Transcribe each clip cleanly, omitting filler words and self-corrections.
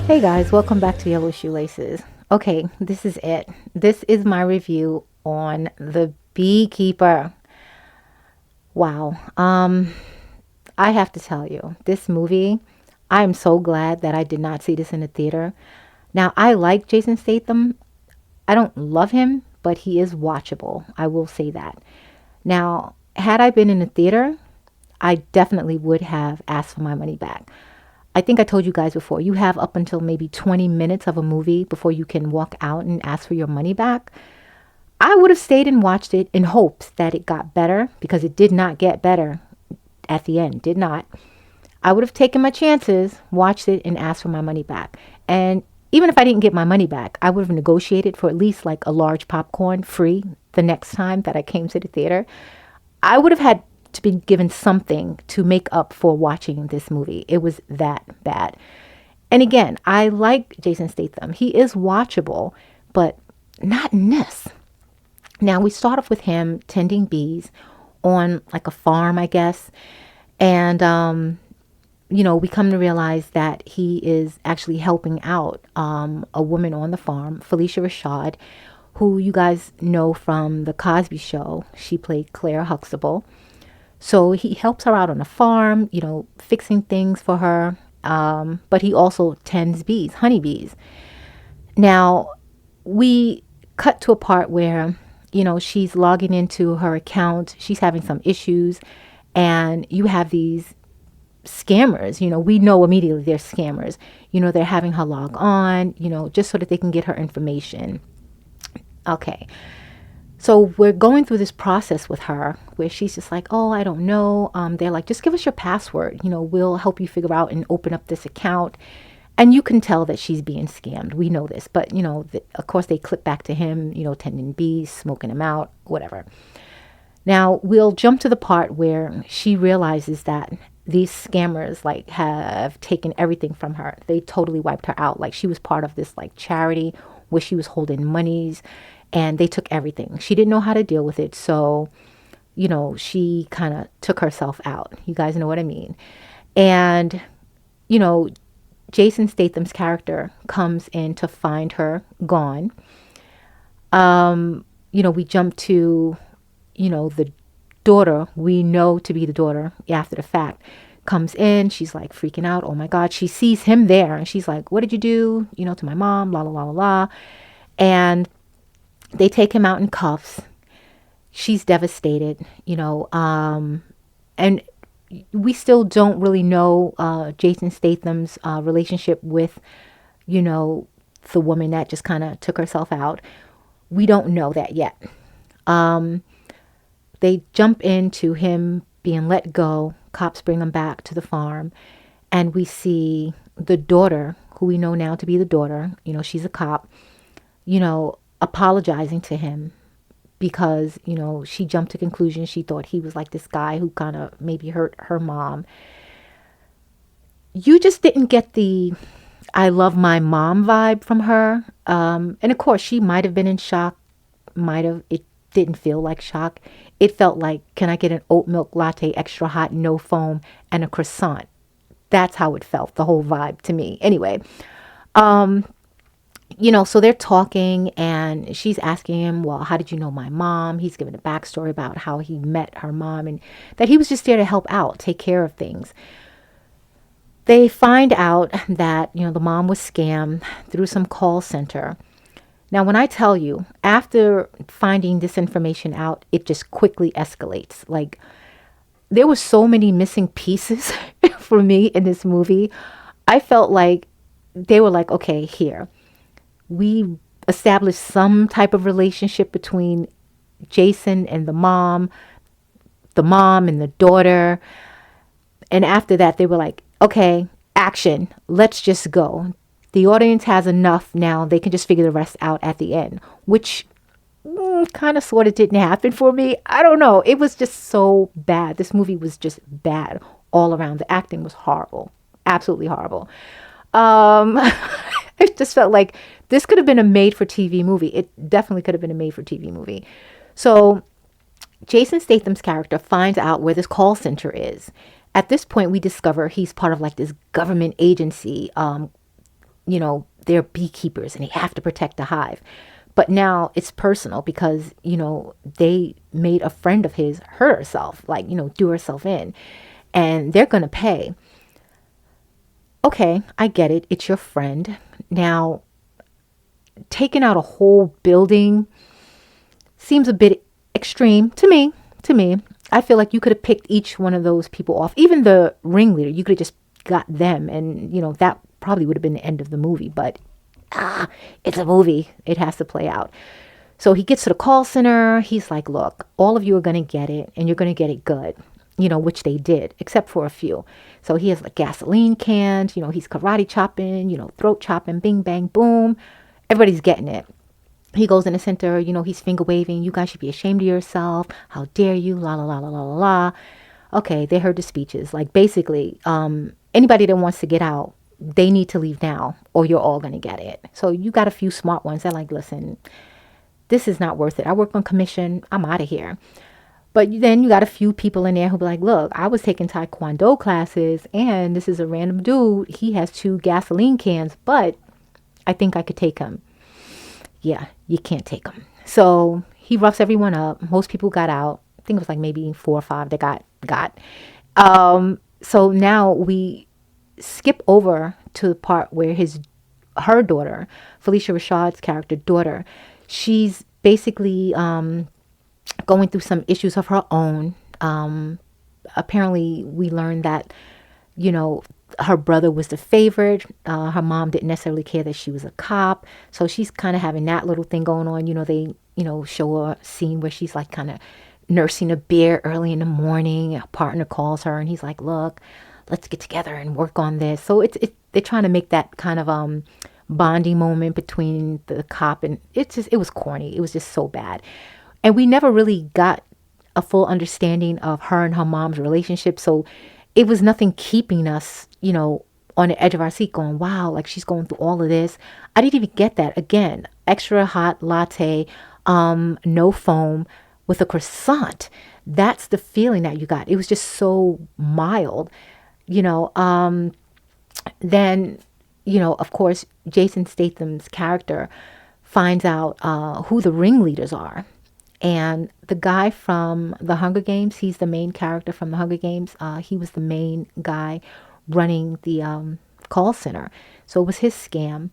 Hey guys, welcome back to Yellow Shoelaces. Okay, this is it. This is my review on The Beekeeper. Wow. I have to tell you, this movie, I am so glad that I did not see this in the theater. Now, I like Jason Statham. I don't love him, but he is watchable. I will say that. Now, had I been in the theater, I definitely would have asked for my money back. I think I told you guys before, you have up until maybe 20 minutes of a movie before you can walk out and ask for your money back. I would have stayed and watched it in hopes that it got better because it did not get better at the end, did not. I would have taken my chances, watched it, and asked for my money back. And even if I didn't get my money back, I would have negotiated for at least like a large popcorn free the next time that I came to the theater. I would have had to be given something to make up for watching this movie. It was that bad. And again, I like Jason Statham. He is watchable, but not in this. Now, we start off with him tending bees on like a farm, I guess. And, we come to realize that he is actually helping out a woman on the farm, Felicia Rashad, who you guys know from The Cosby Show. She played Claire Huxtable. So he helps her out on the farm, fixing things for her. But he also tends bees, honeybees. Now, we cut to a part where, she's logging into her account. She's having some issues. And you have these scammers, we know immediately they're scammers. They're having her log on, just so that they can get her information. Okay. So we're going through this process with her where she's just like, oh, I don't know. They're like, just give us your password. We'll help you figure out and open up this account. And you can tell that she's being scammed. We know this. But, of course, they clip back to him, tending bees, smoking them out, whatever. Now, we'll jump to the part where she realizes that these scammers like have taken everything from her. They totally wiped her out. Like she was part of this like charity where she was holding monies and they took everything. She didn't know how to deal with it. So, she kind of took herself out. You guys know what I mean? And, Jason Statham's character comes in to find her gone. We jump to, the daughter we know to be the daughter after the fact comes in. She's like freaking out. Oh my God. She sees him there and she's like, what did you do, to my mom, la, la, la, la, la. And they take him out in cuffs. She's devastated, and we still don't really know Jason Statham's relationship with, the woman that just kind of took herself out. We don't know that yet. They jump into him being let go. Cops bring him back to the farm. And we see the daughter, who we know now to be the daughter, she's a cop, apologizing to him because, she jumped to conclusions. She thought he was like this guy who kind of maybe hurt her mom. You just didn't get the I love my mom vibe from her. And of course, she might have been in shock. It didn't feel like shock. It felt like, can I get an oat milk latte, extra hot, no foam, and a croissant? That's how it felt, the whole vibe to me. Anyway, so they're talking and she's asking him, well, how did you know my mom? He's giving a backstory about how he met her mom and that he was just there to help out, take care of things. They find out that, the mom was scammed through some call center. Now, when I tell you, after finding this information out, it just quickly escalates. Like, there were so many missing pieces for me in this movie. I felt like they were like, okay, here. We established some type of relationship between Jason and the mom and the daughter. And after that, they were like, okay, action, let's just go. The audience has enough now. They can just figure the rest out at the end, which kind of sort of didn't happen for me. I don't know. It was just so bad. This movie was just bad all around. The acting was horrible. Absolutely horrible. I just felt like this could have been a made-for-TV movie. It definitely could have been a made-for-TV movie. So Jason Statham's character finds out where this call center is. At this point, we discover he's part of like this government agency they're beekeepers and they have to protect the hive. But now it's personal because, they made a friend of his hurt herself, like, do herself in, and they're going to pay. Okay, I get it. It's your friend. Now, taking out a whole building seems a bit extreme to me. I feel like you could have picked each one of those people off. Even the ringleader, you could have just got them, and that probably would have been the end of the movie. But it's a movie. It has to play out. So he gets to the call center. He's like, look, all of you are going to get it, and you're going to get it good, which they did, except for a few. So he has like gasoline cans, he's karate chopping, throat chopping, bing, bang, boom. Everybody's getting it. He goes in the center, he's finger waving. You guys should be ashamed of yourself. How dare you? La, la, la, la, la, la, la. Okay, they heard the speeches. Like basically, anybody that wants to get out, they need to leave now or you're all going to get it. So you got a few smart ones that like, listen, this is not worth it. I work on commission. I'm out of here. But then you got a few people in there who be like, look, I was taking Taekwondo classes and this is a random dude. He has 2 gasoline cans, but I think I could take him. Yeah, you can't take him. So he roughs everyone up. Most people got out. I think it was like maybe 4 or 5 that got. So now we skip over to the part where her daughter, Felicia Rashad's character daughter, she's basically going through some issues of her own. Apparently we learned that, her brother was the favorite. Her mom didn't necessarily care that she was a cop. So she's kind of having that little thing going on. They, show a scene where she's like kind of nursing a bear early in the morning. A partner calls her and he's like, look, let's get together and work on this. So they're trying to make that kind of bonding moment between the cop, and it was corny. It was just so bad. And we never really got a full understanding of her and her mom's relationship. So it was nothing keeping us, on the edge of our seat going, wow, like she's going through all of this. I didn't even get that. Again, extra hot latte, no foam with a croissant. That's the feeling that you got. It was just so mild, Then, of course, Jason Statham's character finds out who the ringleaders are. And the guy from the Hunger Games, he's the main character from the Hunger Games. He was the main guy running the call center. So it was his scam.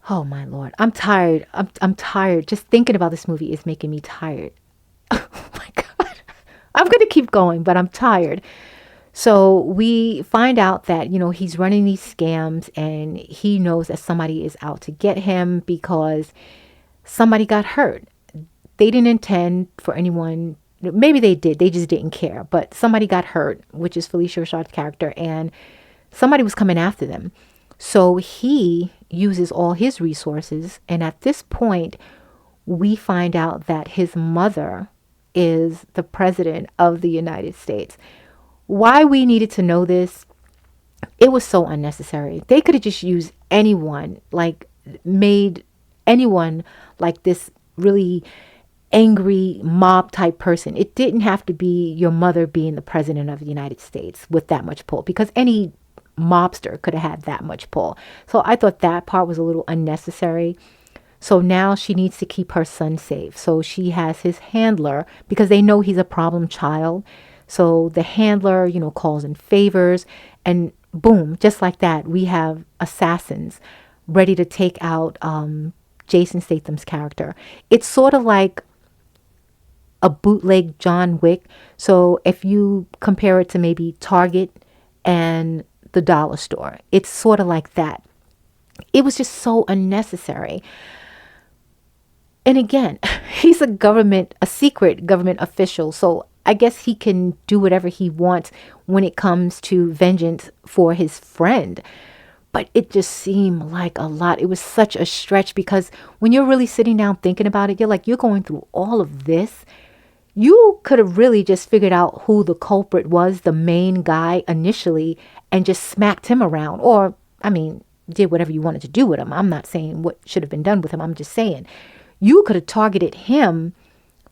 Oh, my Lord. I'm tired. I'm tired. Just thinking about this movie is making me tired. Oh, my God. I'm going to keep going, but I'm tired. So we find out that, he's running these scams and he knows that somebody is out to get him because somebody got hurt. They didn't intend for anyone. Maybe they did. They just didn't care. But somebody got hurt, which is Felicia Rashad's character, and somebody was coming after them. So he uses all his resources. And at this point, we find out that his mother is the president of the United States. Why we needed to know this, it was so unnecessary. They could have just used anyone, like made anyone like this really angry mob type person. It didn't have to be your mother being the president of the United States with that much pull, because any mobster could have had that much pull. So I thought that part was a little unnecessary. So now she needs to keep her son safe. So she has his handler because they know he's a problem child. So the handler, calls in favors, and boom, just like that, we have assassins ready to take out Jason Statham's character. It's sort of like a bootleg John Wick. So if you compare it to maybe Target and the dollar store, it's sort of like that. It was just so unnecessary. And again, he's a secret government official. So I guess he can do whatever he wants when it comes to vengeance for his friend. But it just seemed like a lot. It was such a stretch because when you're really sitting down thinking about it, you're going through all of this. You could have really just figured out who the culprit was, the main guy initially, and just smacked him around. Or, did whatever you wanted to do with him. I'm not saying what should have been done with him. I'm just saying you could have targeted him,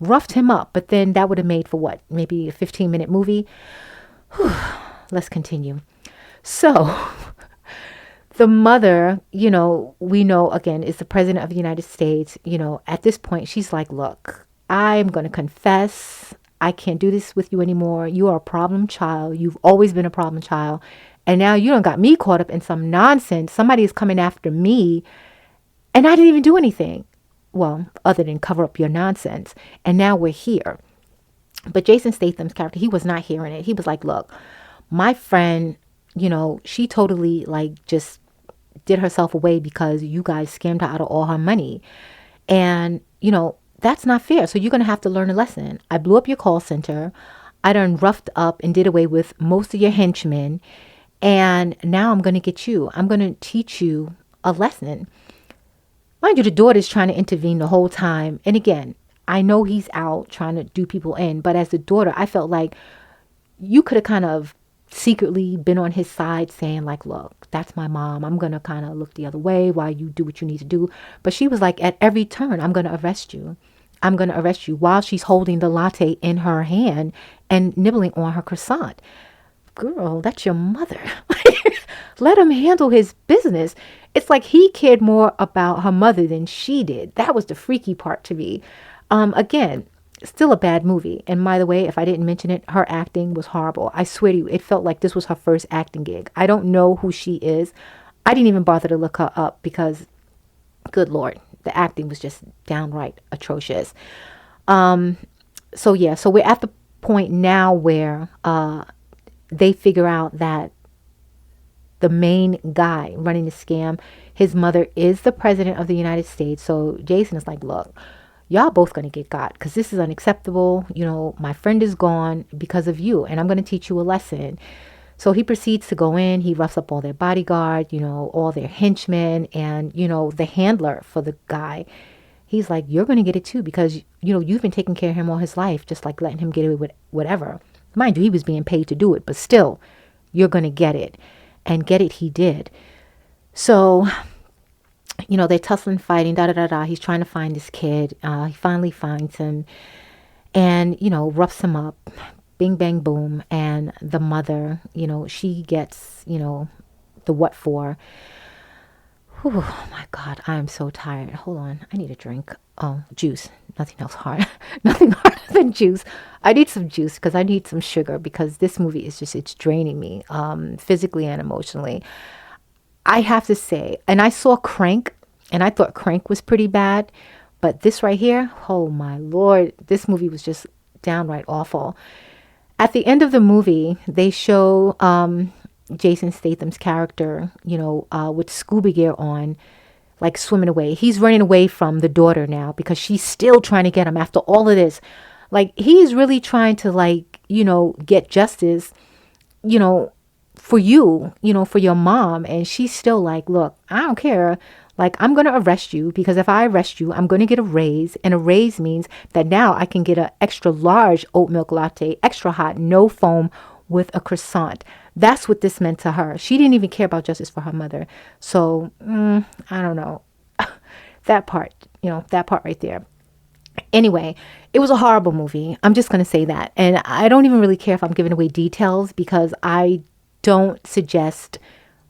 roughed him up, but then that would have made for what? Maybe a 15-minute movie? Whew. Let's continue. So The mother, we know again is the president of the United States. At this point, she's like, look, I'm going to confess. I can't do this with you anymore. You are a problem child. You've always been a problem child. And now you don't got me caught up in some nonsense. Somebody is coming after me and I didn't even do anything. Well, other than cover up your nonsense. And now we're here. But Jason Statham's character, he was not hearing it. He was like, look, my friend, she totally like just did herself away because you guys scammed her out of all her money. And, that's not fair. So you're going to have to learn a lesson. I blew up your call center. I done roughed up and did away with most of your henchmen. And now I'm going to get you. I'm going to teach you a lesson. Mind you, the daughter's trying to intervene the whole time. And again, I know he's out trying to do people in. But as the daughter, I felt like you could have kind of secretly been on his side saying like, look, that's my mom. I'm going to kind of look the other way while you do what you need to do. But she was like, at every turn, I'm going to arrest you. I'm going to arrest you while she's holding the latte in her hand and nibbling on her croissant. Girl, that's your mother. Let him handle his business. It's like he cared more about her mother than she did. That was the freaky part to me. Again, still a bad movie. And by the way, if I didn't mention it, her acting was horrible. I swear to you, it felt like this was her first acting gig. I don't know who she is. I didn't even bother to look her up because, good Lord, the acting was just downright atrocious. So we're at the point now where they figure out that the main guy running the scam, his mother is the president of the United States. So Jason is like, look, y'all both going to get got because this is unacceptable. My friend is gone because of you and I'm going to teach you a lesson. So he proceeds to go in. He roughs up all their bodyguard, all their henchmen and, the handler for the guy. He's like, you're going to get it too because, you've been taking care of him all his life, just like letting him get away with whatever. Mind you, he was being paid to do it, but still, you're going to get it. And get it he did. So, they're tussling, fighting, da-da-da-da. He's trying to find this kid. He finally finds him and, roughs him up. Bing, bang, boom. And the mother, she gets, the what for. Whew, oh, my God. I am so tired. Hold on. I need a drink. Oh, juice. Nothing else hard. Nothing harder than juice. I need some juice because I need some sugar because this movie is just, it's draining me physically and emotionally. I have to say, and I saw Crank and I thought Crank was pretty bad, but this right here, oh my Lord, this movie was just downright awful. At the end of the movie, they show Jason Statham's character, with scuba gear on, like swimming away. He's running away from the daughter now because she's still trying to get him after all of this. Like he's really trying to get justice, for you, for your mom. And she's still like, look, I don't care. Like, I'm going to arrest you because if I arrest you, I'm going to get a raise. And a raise means that now I can get an extra large oat milk latte, extra hot, no foam with a croissant. That's what this meant to her. She didn't even care about justice for her mother. So, I don't know. That part right there. Anyway, it was a horrible movie. I'm just going to say that. And I don't even really care if I'm giving away details because I don't suggest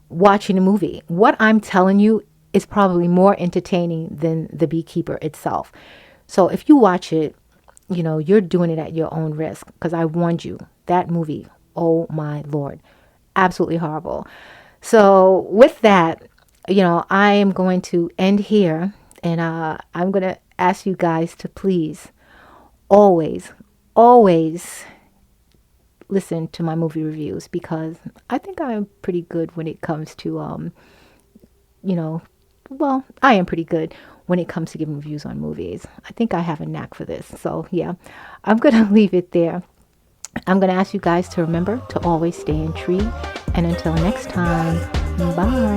watching a movie. What I'm telling you is probably more entertaining than The Beekeeper itself. So if you watch it, you're doing it at your own risk because I warned you. That movie, oh my Lord, absolutely horrible. So with that, I am going to end here and I'm going to ask you guys to please always listen to my movie reviews because I think I'm pretty good when it comes to, I am pretty good when it comes to giving reviews on movies. I think I have a knack for this. So yeah, I'm going to leave it there. I'm going to ask you guys to remember to always stay in tree. And until next time, bye.